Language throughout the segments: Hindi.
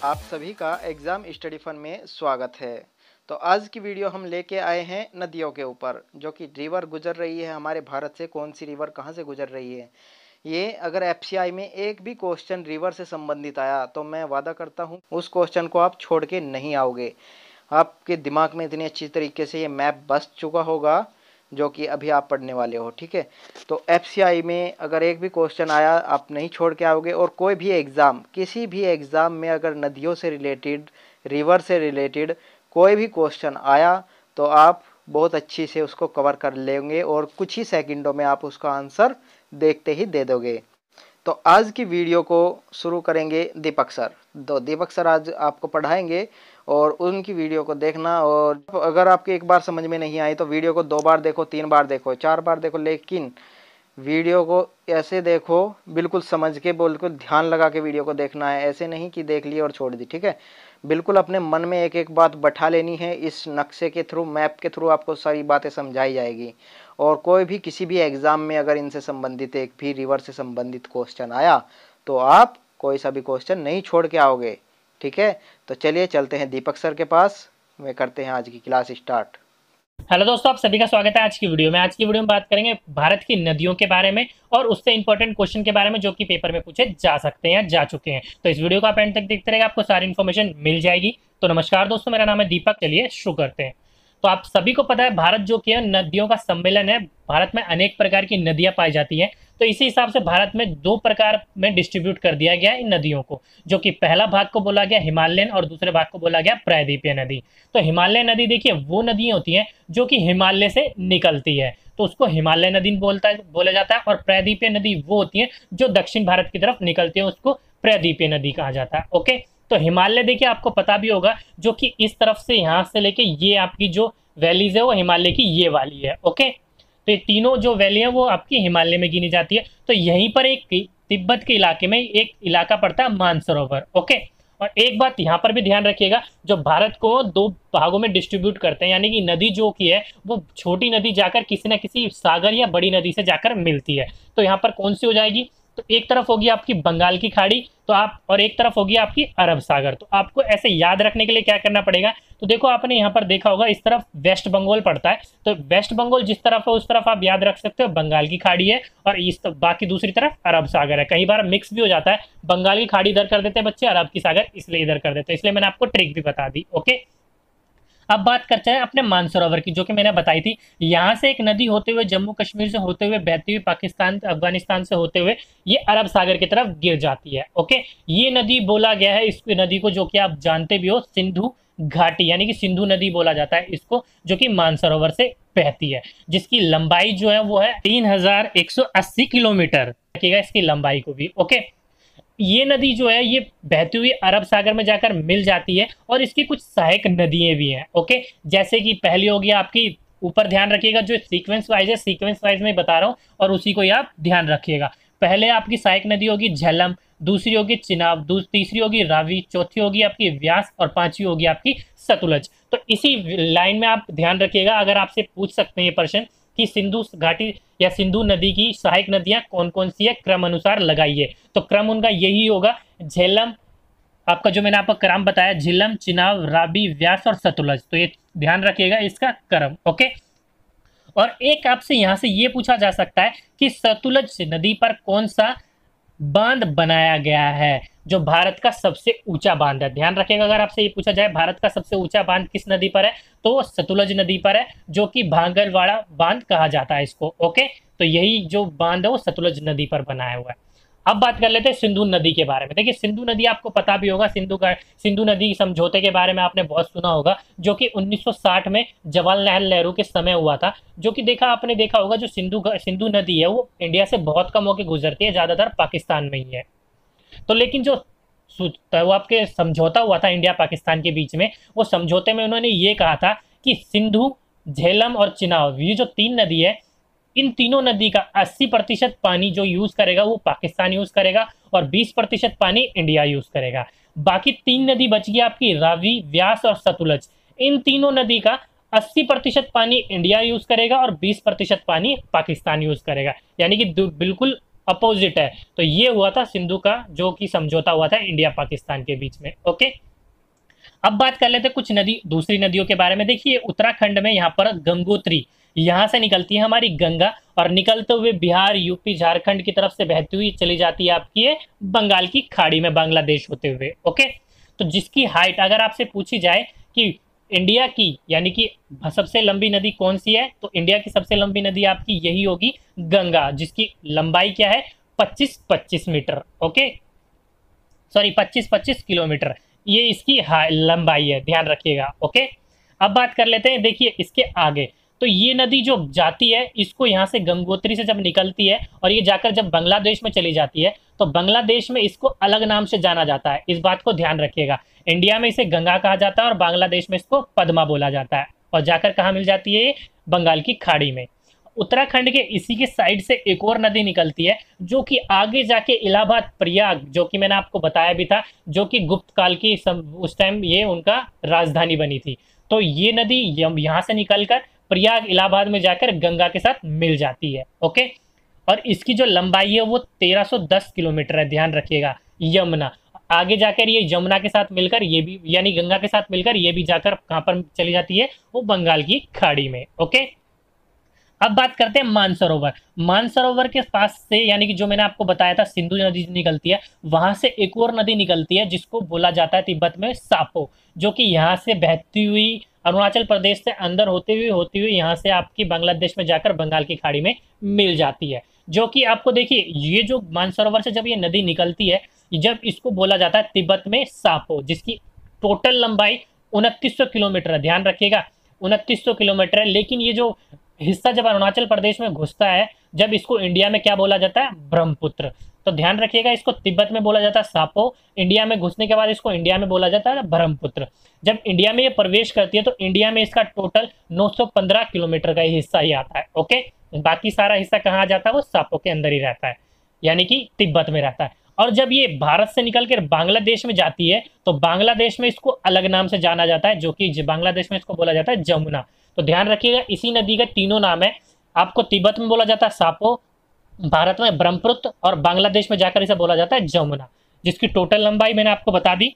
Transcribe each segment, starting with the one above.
आप सभी का एग्ज़ाम स्टडी फन में स्वागत है। तो आज की वीडियो हम लेके आए हैं नदियों के ऊपर, जो कि रिवर गुजर रही है हमारे भारत से। कौन सी रिवर कहाँ से गुजर रही है, ये अगर एफसीआई में एक भी क्वेश्चन रिवर से संबंधित आया तो मैं वादा करता हूँ उस क्वेश्चन को आप छोड़ के नहीं आओगे। आपके दिमाग में इतनी अच्छी तरीके से ये मैप बस चुका होगा जो कि अभी आप पढ़ने वाले हो, ठीक है। तो एफसीआई में अगर एक भी क्वेश्चन आया आप नहीं छोड़ के आओगे। और कोई भी एग्ज़ाम, किसी भी एग्ज़ाम में अगर नदियों से रिलेटेड, रिवर से रिलेटेड कोई भी क्वेश्चन आया तो आप बहुत अच्छी से उसको कवर कर लेंगे और कुछ ही सेकंडों में आप उसका आंसर देखते ही दे दोगे। तो आज की वीडियो को शुरू करेंगे दीपक सर। तो दीपक सर आज आपको पढ़ाएंगे और उनकी वीडियो को देखना। और अगर आपके एक बार समझ में नहीं आई तो वीडियो को 2 बार देखो, 3 बार देखो, 4 बार देखो, लेकिन वीडियो को ऐसे देखो बिल्कुल समझ के, बिल्कुल ध्यान लगा के वीडियो को देखना है। ऐसे नहीं कि देख ली और छोड़ दी, ठीक है। बिल्कुल अपने मन में एक एक बात बैठा लेनी है। इस नक्शे के थ्रू, मैप के थ्रू आपको सारी बातें समझाई जाएगी। और कोई भी किसी भी एग्ज़ाम में अगर इनसे संबंधित एक भी रिवर से संबंधित क्वेश्चन आया तो आप कोई सा भी क्वेश्चन नहीं छोड़ के आओगे, ठीक है। तो चलिए चलते हैं दीपक सर के पास, वे करते हैं आज की क्लास स्टार्ट। हेलो दोस्तों, आप सभी का स्वागत है आज की वीडियो में। आज की वीडियो में बात करेंगे भारत की नदियों के बारे में और उससे इंपॉर्टेंट क्वेश्चन के बारे में जो कि पेपर में पूछे जा सकते हैं या जा चुके हैं। तो इस वीडियो को आप एंड तक देखते रहेगा, आपको सारी इन्फॉर्मेशन मिल जाएगी। तो नमस्कार दोस्तों, मेरा नाम है दीपक। चलिए शुरू करते हैं। तो आप सभी को पता है भारत जो कि है नदियों का सम्मेलन है। भारत में अनेक प्रकार की नदियां पाई जाती हैं। तो इसी हिसाब से भारत में 2 प्रकार में डिस्ट्रीब्यूट कर दिया गया इन नदियों को, जो कि पहला भाग को बोला गया हिमालयन और दूसरे भाग को बोला गया प्रायद्वीपीय नदी। तो हिमालय नदी देखिए वो नदी होती है जो कि हिमालय से निकलती है, तो उसको हिमालय नदी बोला जाता है। और प्रायद्वीपीय नदी वो होती है जो दक्षिण भारत की तरफ निकलती है, उसको प्रायद्वीपीय नदी कहा जाता है। ओके, तो हिमालय देखिए आपको पता भी होगा जो कि इस तरफ से यहाँ से लेके ये आपकी जो वैलीज है वो हिमालय की ये वाली है। ओके, तो ये तीनों जो वैली है वो आपकी हिमालय में गिनी जाती है। तो यहीं पर एक तिब्बत के इलाके में एक इलाका पड़ता है मानसरोवर। ओके, और एक बात यहाँ पर भी ध्यान रखिएगा, जो भारत को 2 भागों में डिस्ट्रीब्यूट करते हैं, यानी कि नदी जो की है वो छोटी नदी जाकर किसी न किसी सागर या बड़ी नदी से जाकर मिलती है। तो यहाँ पर कौन सी हो जाएगी, तो एक तरफ होगी आपकी बंगाल की खाड़ी, तो आप, और एक तरफ होगी आपकी अरब सागर। तो आपको ऐसे याद रखने के लिए क्या करना पड़ेगा, तो देखो आपने यहाँ पर देखा होगा इस तरफ वेस्ट बंगाल पड़ता है, तो वेस्ट बंगाल जिस तरफ है उस तरफ आप याद रख सकते हो बंगाल की खाड़ी है, और इस बाकी दूसरी तरफ अरब सागर है। कई बार मिक्स भी हो जाता है, बंगाल की खाड़ी इधर कर देते हैं बच्चे, अरब की सागर इसलिए इधर कर देते हैं, इसलिए मैंने आपको ट्रिक भी बता दी। ओके, अब बात करते हैं अपने मानसरोवर की, जो कि मैंने बताई थी। यहाँ से एक नदी होते हुए जम्मू कश्मीर से होते हुए बहती हुई पाकिस्तान अफगानिस्तान से होते हुए ये अरब सागर की तरफ गिर जाती है। ओके, ये नदी बोला गया है इस नदी को, जो कि आप जानते भी हो, सिंधु घाटी यानी कि सिंधु नदी बोला जाता है इसको, जो कि मानसरोवर से बहती है, जिसकी लंबाई जो है वो है 3180 किलोमीटर। रखिएगा इसकी लंबाई को भी। ओके, ये नदी जो है ये बहती हुई अरब सागर में जाकर मिल जाती है, और इसकी कुछ सहायक नदियां भी हैं। ओके, जैसे कि पहली होगी आपकी, ऊपर ध्यान रखिएगा जो सीक्वेंस वाइज है, सीक्वेंस वाइज में बता रहा हूँ और उसी को आप ध्यान रखिएगा। पहले आपकी सहायक नदी होगी झेलम, दूसरी होगी चिनाब, तीसरी होगी रावी, चौथी होगी आपकी व्यास और पांचवी होगी आपकी सतलुज। तो इसी लाइन में आप ध्यान रखिएगा। अगर आपसे पूछ सकते हैं ये प्रश्न कि सिंधु घाटी या सिंधु नदी की सहायक नदियां कौन कौन सी है, क्रम अनुसार लगाइए, तो क्रम उनका यही होगा, झेलम आपका जो मैंने आपको क्रम बताया, झेलम, चिनाब, रावी, व्यास और सतलुज। तो ये ध्यान रखिएगा इसका क्रम। ओके, और एक आपसे यहां से ये पूछा जा सकता है कि सतलुज नदी पर कौन सा बांध बनाया गया है, जो भारत का सबसे ऊंचा बांध है। ध्यान रखिएगा, अगर आपसे ये पूछा जाए भारत का सबसे ऊंचा बांध किस नदी पर है, तो वो सतलुज नदी पर है, जो कि भांगलवाड़ा बांध कहा जाता है इसको। ओके, तो यही जो बांध है वो सतलुज नदी पर बनाया हुआ है। अब बात कर लेते हैं सिंधु नदी के बारे में। देखिए सिंधु नदी आपको पता भी होगा, सिंधु नदी समझौते के बारे में आपने बहुत सुना होगा, जो कि 1960 में जवाहरलाल नेहरू के समय हुआ था। जो कि आपने देखा होगा जो सिंधु नदी है वो इंडिया से बहुत कम होकर गुजरती है, ज्यादातर पाकिस्तान में ही है। तो लेकिन जो वो आपके समझौता हुआ था इंडिया पाकिस्तान के बीच में, वो समझौते में उन्होंने ये कहा था कि सिंधु, झेलम और चिनाब, ये जो 3 नदी है, इन तीनों नदी का 80% पानी जो यूज करेगा वो पाकिस्तान यूज करेगा और 20% पानी इंडिया यूज करेगा। बाकी 3 नदी बच गई आपकी रावी, व्यास और सतलुज। इन तीनों नदी का 80% पानी इंडिया यूज करेगा और 20% पानी पाकिस्तान यूज करेगा, यानी कि बिल्कुल अपोजिट है। तो ये हुआ था सिंधु का जो कि समझौता हुआ था इंडिया पाकिस्तान के बीच में। ओके, अब बात कर लेते हैं कुछ नदी दूसरी नदियों के बारे में। देखिए उत्तराखंड में यहाँ पर गंगोत्री, यहाँ से निकलती है हमारी गंगा और निकलते हुए बिहार, यूपी, झारखंड की तरफ से बहती हुई चली जाती है आपकी ये बंगाल की खाड़ी में, बांग्लादेश होते हुए। ओके, तो जिसकी हाइट अगर आपसे पूछी जाए कि इंडिया की यानी कि सबसे लंबी नदी कौन सी है, तो इंडिया की सबसे लंबी नदी आपकी यही होगी गंगा, जिसकी लंबाई क्या है 25-25 मीटर। ओके, सॉरी 25-25 किलोमीटर, ये इसकी लंबाई है, ध्यान रखिएगा। ओके, अब बात कर लेते हैं देखिए इसके आगे। तो ये नदी जो जाती है, इसको यहाँ से गंगोत्री से जब निकलती है और ये जाकर जब बांग्लादेश में चली जाती है, तो बांग्लादेश में इसको अलग नाम से जाना जाता है, इस बात को ध्यान रखिएगा। इंडिया में इसे गंगा कहा जाता है और बांग्लादेश में इसको पद्मा बोला जाता है। और जाकर कहाँ मिल जाती है ये, बंगाल की खाड़ी में। उत्तराखंड के इसी के साइड से एक और नदी निकलती है जो कि आगे जाके इलाहाबाद, प्रयाग, जो कि मैंने आपको बताया भी था, जो कि गुप्त काल की उस टाइम ये उनका राजधानी बनी थी। तो ये नदी यहाँ से निकलकर प्रयाग, इलाहाबाद में जाकर गंगा के साथ मिल जाती है। ओके, और इसकी जो लंबाई है वो 1310 किलोमीटर है, ध्यान रखिएगा। यमुना आगे जाकर ये यमुना के साथ मिलकर ये भी यानी गंगा के साथ मिलकर ये भी जाकर कहां पर चली जाती है, वो बंगाल की खाड़ी में। ओके, अब बात करते हैं मानसरोवर। मानसरोवर के पास से यानी कि जो मैंने आपको बताया था सिंधु नदी निकलती है, वहां से एक और नदी निकलती है जिसको बोला जाता है तिब्बत में सापो, जो कि यहाँ से बहती हुई अरुणाचल प्रदेश से अंदर होती हुई यहाँ से आपकी बांग्लादेश में जाकर बंगाल की खाड़ी में मिल जाती है। जो कि आपको देखिए ये जो मानसरोवर से जब ये नदी निकलती है, जब इसको बोला जाता है तिब्बत में सापो, जिसकी टोटल लंबाई 2900 किलोमीटर है, ध्यान रखिएगा 2900 किलोमीटर है। लेकिन ये जो हिस्सा जब अरुणाचल प्रदेश में घुसता है, जब इसको इंडिया में क्या बोला जाता है, ब्रह्मपुत्र। तो ध्यान रखिएगा, इसको तिब्बत में बोला जाता है सापो, इंडिया में घुसने के बाद इसको इंडिया में बोला जाता है ब्रह्मपुत्र। जब इंडिया में ये प्रवेश करती है तो इंडिया में इसका टोटल 915 किलोमीटर का हिस्सा ही आता है। ओके, बाकी सारा हिस्सा कहाँ आ जाता है, वो सापो के अंदर ही रहता है, यानी कि तिब्बत में रहता है। और जब ये भारत से निकलकर बांग्लादेश में जाती है तो बांग्लादेश में इसको अलग नाम से जाना जाता है, जो कि बांग्लादेश में इसको बोला जाता है जमुना। तो ध्यान रखिएगा, इसी नदी का तीनों नाम है। आपको तिब्बत में बोला जाता है सापो, भारत में ब्रह्मपुत्र और बांग्लादेश में जाकर इसे बोला जाता है जमुना, जिसकी टोटल लंबाई मैंने आपको बता दी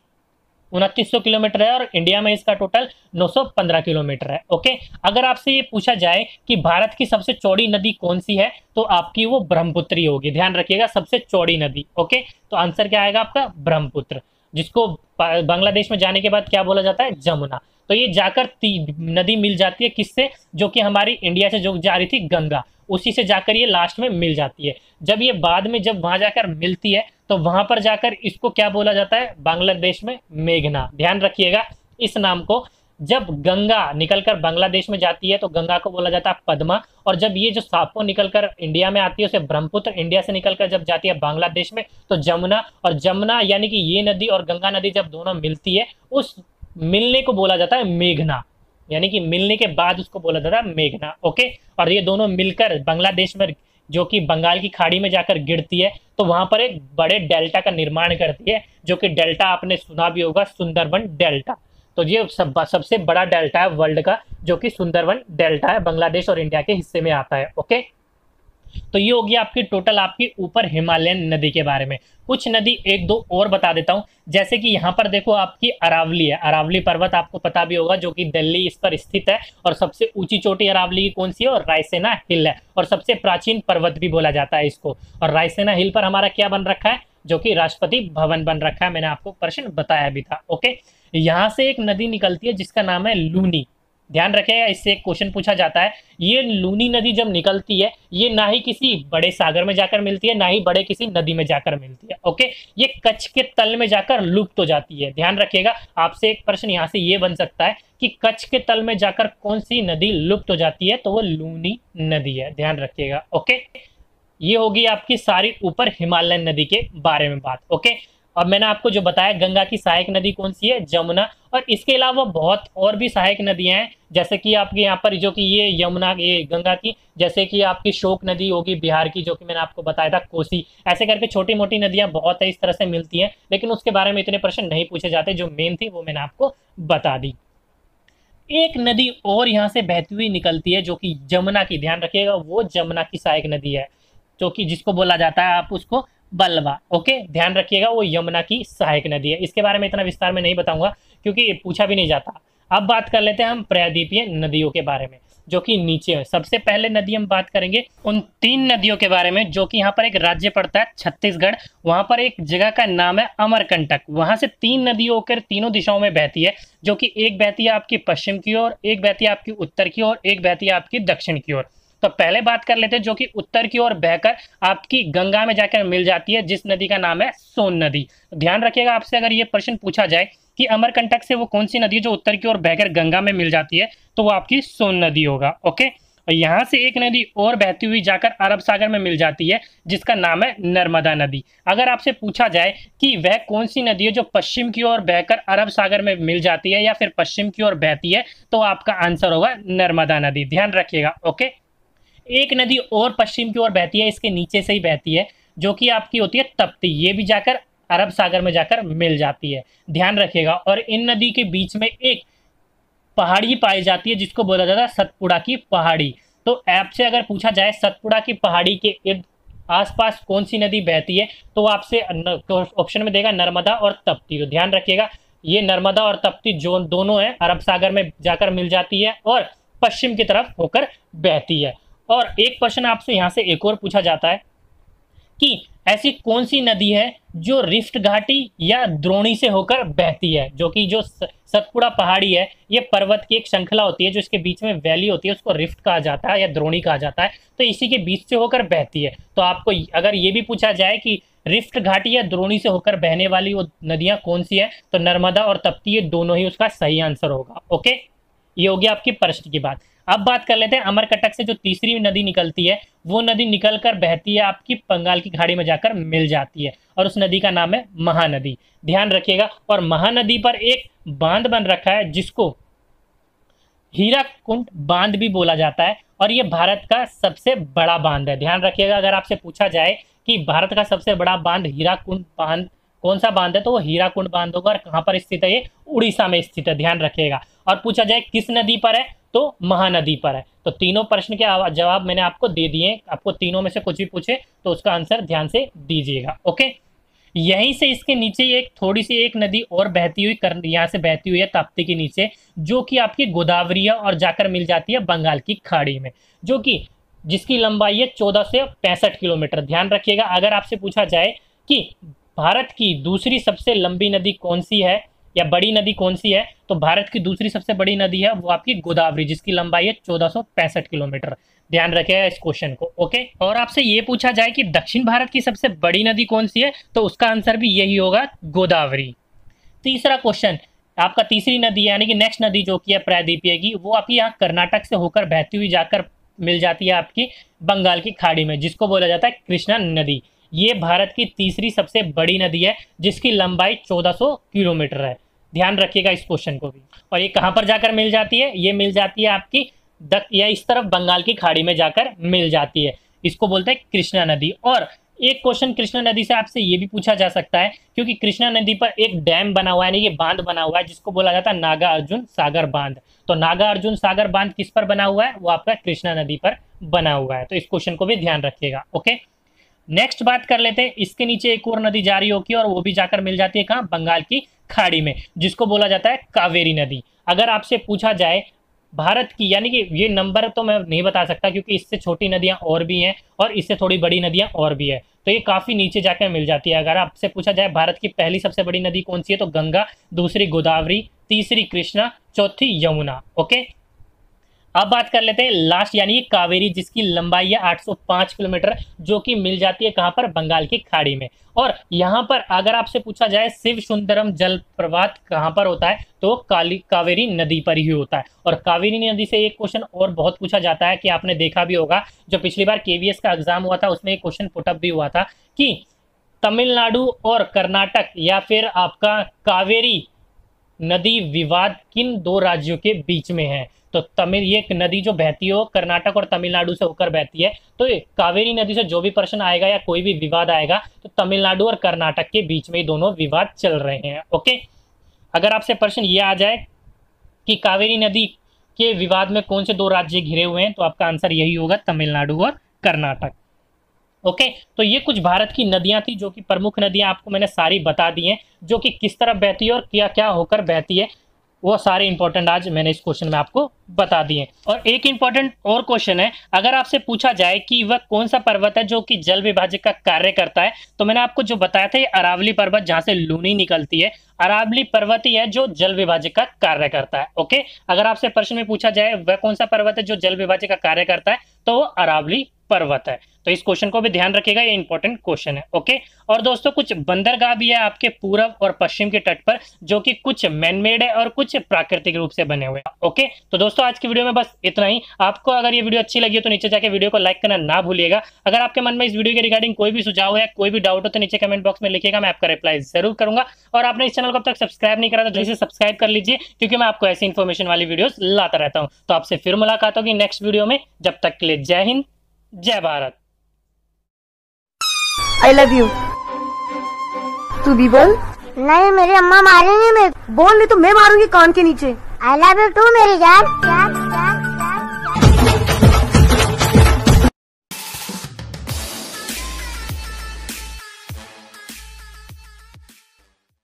2900 किलोमीटर है और इंडिया में इसका टोटल 915 किलोमीटर है। ओके, अगर आपसे ये पूछा जाए कि भारत की सबसे चौड़ी नदी कौन सी है, तो आपकी वो ब्रह्मपुत्र ही होगी, ध्यान रखिएगा, सबसे चौड़ी नदी। ओके, तो आंसर क्या आएगा आपका, ब्रह्मपुत्र, जिसको बांग्लादेश में जाने के बाद क्या बोला जाता है, जमुना। तो ये जाकर नदी मिल जाती है किससे, जो कि हमारी इंडिया से जो जा रही थी गंगा, उसी से जाकर ये लास्ट में मिल जाती है। जब ये बाद में जब वहां जाकर मिलती है तो वहां पर जाकर इसको क्या बोला जाता है, बांग्लादेश में मेघना, ध्यान रखिएगा इस नाम को। जब गंगा निकलकर बांग्लादेश में जाती है तो गंगा को बोला जाता है पद्मा, और जब ये जो सापो निकलकर इंडिया में आती है उसे ब्रह्मपुत्र, इंडिया से निकलकर जब जाती है बांग्लादेश में तो जमुना, और जमुना यानी कि ये नदी और गंगा नदी जब दोनों मिलती है उस मिलने को बोला जाता है मेघना, यानी कि मिलने के बाद उसको बोला जाता है मेघना। ओके, और ये दोनों मिलकर बांग्लादेश में जो कि बंगाल की खाड़ी में जाकर गिरती है तो वहां पर एक बड़े डेल्टा का निर्माण करती है, जो कि डेल्टा आपने सुना भी होगा, सुंदरबन डेल्टा। तो ये सबसे बड़ा डेल्टा है वर्ल्ड का, जो कि सुंदरबन डेल्टा है, बांग्लादेश और इंडिया के हिस्से में आता है। ओके, तो ये होगी आपकी टोटल आपकी ऊपर हिमालयन नदी के बारे में। कुछ नदी एक दो और बता देता हूं, जैसे कि यहाँ पर देखो आपकी अरावली है, अरावली पर्वत आपको पता भी होगा, जो कि दिल्ली इस पर स्थित है, और सबसे ऊंची चोटी अरावली की कौन सी है, और रायसेना हिल है, और सबसे प्राचीन पर्वत भी बोला जाता है इसको। और रायसेना हिल पर हमारा क्या बन रखा है, जो कि राष्ट्रपति भवन बन रखा है, मैंने आपको प्रश्न बताया भी था। ओके, यहाँ से एक नदी निकलती है जिसका नाम है लूनी, ध्यान रखेगा, इससे एक क्वेश्चन पूछा जाता है। ये लूनी नदी जब निकलती है, ये ना ही किसी बड़े सागर में जाकर मिलती है, ना ही बड़े किसी नदी में जाकर मिलती है। ओके, ये कच्छ के तल में जाकर लुप्त हो जाती है, ध्यान रखिएगा। आपसे एक प्रश्न यहाँ से ये बन सकता है कि कच्छ के तल में जाकर कौन सी नदी लुप्त हो जाती है, तो वो लूनी नदी है, ध्यान रखिएगा। ओके, ये होगी आपकी सारी ऊपर हिमालयन नदी के बारे में बात। ओके, अब मैंने आपको जो बताया गंगा की सहायक नदी कौन सी है, जमुना, और इसके अलावा बहुत और भी सहायक नदियां हैं, जैसे कि आपके यहाँ पर जो कि ये यमुना, ये गंगा की, जैसे कि आपकी शोक नदी होगी बिहार की, जो कि मैंने आपको बताया था, कोसी, ऐसे करके छोटी मोटी नदियां बहुत है, इस तरह से मिलती हैं, लेकिन उसके बारे में इतने प्रश्न नहीं पूछे जाते, जो मेन थी वो मैंने आपको बता दी। एक नदी और यहाँ से बहती हुई निकलती है जो कि जमुना की, ध्यान रखिएगा, वो जमुना की सहायक नदी है, जो कि जिसको बोला जाता है आप उसको बलवा। ओके, ध्यान रखिएगा, वो यमुना की सहायक नदी है। इसके बारे में इतना विस्तार में नहीं बताऊंगा क्योंकि पूछा भी नहीं जाता। अब बात कर लेते हैं हम प्रायद्वीपीय नदियों के बारे में, जो कि नीचे है। सबसे पहले नदी हम बात करेंगे उन 3 नदियों के बारे में, जो कि यहाँ पर एक राज्य पड़ता है छत्तीसगढ़। वहां पर एक जगह का नाम है अमरकंटक। वहां से 3 नदी होकर तीनों दिशाओं में बहती है, जो कि एक बहती है आपकी पश्चिम की ओर, एक बहती है आपकी उत्तर की ओर, एक बहती है आपकी दक्षिण की ओर। तो पहले बात कर लेते हैं जो कि उत्तर की ओर बहकर आपकी गंगा में जाकर मिल जाती है, जिस नदी का नाम है सोन नदी। ध्यान रखिएगा, आपसे अगर ये प्रश्न पूछा जाए कि अमरकंटक से वो कौन सी नदी है जो उत्तर की ओर बहकर गंगा में मिल जाती है, तो वो आपकी सोन नदी होगा। ओके, और यहाँ से एक नदी और बहती हुई जाकर अरब सागर में मिल जाती है, जिसका नाम है नर्मदा नदी। अगर आपसे पूछा जाए कि वह कौन सी नदी है जो पश्चिम की ओर बहकर अरब सागर में मिल जाती है या फिर पश्चिम की ओर बहती है, तो आपका आंसर होगा नर्मदा नदी। ध्यान रखिएगा। ओके, एक नदी और पश्चिम की ओर बहती है, इसके नीचे से ही बहती है, जो कि आपकी होती है तप्ती। ये भी जाकर अरब सागर में जाकर मिल जाती है। ध्यान रखिएगा। और इन नदी के बीच में एक पहाड़ी पाई जाती है, जिसको बोला जाता है सतपुड़ा की पहाड़ी। तो आपसे अगर पूछा जाए सतपुड़ा की पहाड़ी के इर्द आसपास कौन सी नदी बहती है, तो वो आपसे ऑप्शन में देगा नर्मदा और तप्ती। तो ध्यान रखिएगा, ये नर्मदा और तप्ती जो दोनों है अरब सागर में जाकर मिल जाती है और पश्चिम की तरफ होकर बहती है। और एक क्वेश्चन आपसे यहाँ से एक और पूछा जाता है कि ऐसी कौन सी नदी है जो रिफ्ट घाटी या द्रोणी से होकर बहती है, जो कि जो सतपुड़ा पहाड़ी है ये पर्वत की एक श्रृंखला होती है, जो इसके बीच में वैली होती है, उसको रिफ्ट कहा जाता है या द्रोणी कहा जाता है। तो इसी के बीच से होकर बहती है। तो आपको अगर ये भी पूछा जाए कि रिफ्ट घाटी या द्रोणी से होकर बहने वाली वो नदियां कौन सी है, तो नर्मदा और तप्ती, ये दोनों ही उसका सही आंसर होगा। ओके, ये होगी आपकी प्रश्न की बात। अब बात कर लेते हैं अमरकंटक से जो तीसरी नदी निकलती है, वो नदी निकलकर बहती है आपकी बंगाल की खाड़ी में जाकर मिल जाती है, और उस नदी का नाम है महानदी। ध्यान रखिएगा। और महानदी पर एक बांध बन रखा है, जिसको हीराकुंड बांध भी बोला जाता है, और ये भारत का सबसे बड़ा बांध है। ध्यान रखिएगा, अगर आपसे पूछा जाए कि भारत का सबसे बड़ा बांध हीराकुंड बांध कौन सा बांध है, तो वो हीराकुंड बांध होगा। और कहाँ पर स्थित है, ये उड़ीसा में स्थित है। ध्यान रखिएगा। और पूछा जाए किस नदी पर है, तो महानदी पर है। तो तीनों प्रश्न के जवाब मैंने आपको दे दिए। आपको तीनों में से कुछ भी पूछे तो उसका आंसर ध्यान से दीजिएगा। ओके, यहीं से इसके नीचे एक थोड़ी सी एक नदी और बहती हुई यहाँ से बहती हुई है ताप्ती के नीचे, जो कि आपकी गोदावरी है और जाकर मिल जाती है बंगाल की खाड़ी में, जो कि जिसकी लंबाई है 14 से 65 किलोमीटर। ध्यान रखिएगा, अगर आपसे पूछा जाए कि भारत की दूसरी सबसे लंबी नदी कौन सी है या बड़ी नदी कौन सी है, तो भारत की दूसरी सबसे बड़ी नदी है वो आपकी गोदावरी, जिसकी लंबाई है 1465 किलोमीटर। ध्यान रखिएगा इस क्वेश्चन को। ओके, और आपसे ये पूछा जाए कि दक्षिण भारत की सबसे बड़ी नदी कौन सी है, तो उसका आंसर भी यही होगा, गोदावरी। तीसरा क्वेश्चन, आपका तीसरी नदी यानी कि नेक्स्ट नदी जो कि है प्रायद्वीपीय की, वो आपकी यहाँ कर्नाटक से होकर बहती हुई जाकर मिल जाती है आपकी बंगाल की खाड़ी में, जिसको बोला जाता है कृष्णा नदी। ये भारत की तीसरी सबसे बड़ी नदी है, जिसकी लंबाई 1400 किलोमीटर है। ध्यान रखिएगा इस क्वेश्चन को भी। और ये कहाँ पर जाकर मिल जाती है, ये मिल जाती है आपकी या इस तरफ बंगाल की खाड़ी में जाकर मिल जाती है। इसको बोलते हैं कृष्णा नदी। और एक क्वेश्चन कृष्णा नदी से आपसे ये भी पूछा जा सकता है, क्योंकि कृष्णा नदी पर एक डैम बना हुआ है, यानी कि बांध बना हुआ है, जिसको बोला जाता है नागा अर्जुन सागर बांध। तो नागा अर्जुन सागर बांध किस पर बना हुआ है, वो आपका कृष्णा नदी पर बना हुआ है। तो इस क्वेश्चन को भी ध्यान रखिएगा। ओके, नेक्स्ट बात कर लेते हैं, इसके नीचे एक और नदी जारी होगी और वो भी जाकर मिल जाती है कहाँ, बंगाल की खाड़ी में, जिसको बोला जाता है कावेरी नदी। अगर आपसे पूछा जाए भारत की, यानी कि ये नंबर तो मैं नहीं बता सकता क्योंकि इससे छोटी नदियां और भी हैं और इससे थोड़ी बड़ी नदियां और भी है, तो ये काफी नीचे जाकर मिल जाती है। अगर आपसे पूछा जाए भारत की पहली सबसे बड़ी नदी कौन सी है, तो गंगा, दूसरी गोदावरी, तीसरी कृष्णा, चौथी यमुना। ओके, अब बात कर लेते हैं लास्ट यानी कावेरी, जिसकी लंबाई है 805 किलोमीटर, जो कि मिल जाती है कहां पर, बंगाल की खाड़ी में। और यहां पर अगर आपसे पूछा जाए शिव सुंदरम जलप्रपात कहां पर होता है, तो कावेरी नदी पर ही होता है। और कावेरी नदी से एक क्वेश्चन और बहुत पूछा जाता है कि आपने देखा भी होगा, जो पिछली बार केवीएस का एग्जाम हुआ था उसमें एक क्वेश्चन पुटअप भी हुआ था कि तमिलनाडु और कर्नाटक या फिर आपका कावेरी नदी विवाद किन दो राज्यों के बीच में है। तो ये नदी जो बहती हो कर्नाटक और तमिलनाडु से होकर बहती है, तो कावेरी नदी से जो भी प्रश्न आएगा या कोई भी विवाद आएगा, तो तमिलनाडु और कर्नाटक के बीच में ही दोनों विवाद चल रहे हैं। ओके, अगर आपसे प्रश्न ये आ जाए कि कावेरी नदी के विवाद में कौन से दो राज्य घिरे हुए हैं, तो आपका आंसर यही होगा, तमिलनाडु और कर्नाटक। ओके, तो ये कुछ भारत की नदियां थी, जो कि प्रमुख नदियां आपको मैंने सारी बता दी हैं, जो कि किस तरफ बहती है और क्या क्या होकर बहती है, वो सारे इंपॉर्टेंट आज मैंने इस क्वेश्चन में आपको बता दिए। और एक इंपॉर्टेंट और क्वेश्चन है, अगर आपसे पूछा जाए कि वह कौन सा पर्वत है जो कि जल विभाजक का कार्य करता है, तो मैंने आपको जो बताया था ये अरावली पर्वत, जहां से लूनी निकलती है, अरावली पर्वत ही है जो जल विभाजक का कार्य करता है। ओके, अगर आपसे प्रश्न में पूछा जाए वह कौन सा पर्वत है जो जल विभाजक का कार्य करता है, तो वो अरावली पर्वत है। तो इस क्वेश्चन को भी ध्यान रखिएगा, ये इंपॉर्टेंट क्वेश्चन है। ओके, और दोस्तों कुछ बंदरगाह भी है आपके पूरब और पश्चिम के तट पर, जो कि कुछ मैनमेड है और कुछ प्राकृतिक रूप से बने हुए हैं। ओके, तो दोस्तों आज की वीडियो में बस इतना ही। आपको अगर ये वीडियो अच्छी लगी हो तो नीचे जाके वीडियो को लाइक करना ना भूलिएगा। अगर आपके मन में इस वीडियो के रिगार्डिंग कोई भी सुझाव है, कोई भी डाउट हो, तो नीचे कमेंट बॉक्स में लिखिएगा, मैं आपका रिप्लाई जरूर करूंगा। और आपने इस चैनल को अब तक सब्सक्राइब नहीं करा तो जल्दी से सब्सक्राइब कर लीजिए, क्योंकि मैं आपको ऐसी इन्फॉर्मेशन वाली वीडियोस लाता रहता हूं। तो आपसे फिर मुलाकात होगी नेक्स्ट वीडियो में, जब तक के लिए जय हिंद, जय भारत। I love you. तू भी बोल। नहीं, मेरी अम्मा मारेंगे। मैं बोल, नहीं तो मैं मारूंगी कान के नीचे। आई लव यू टू मेरी जान।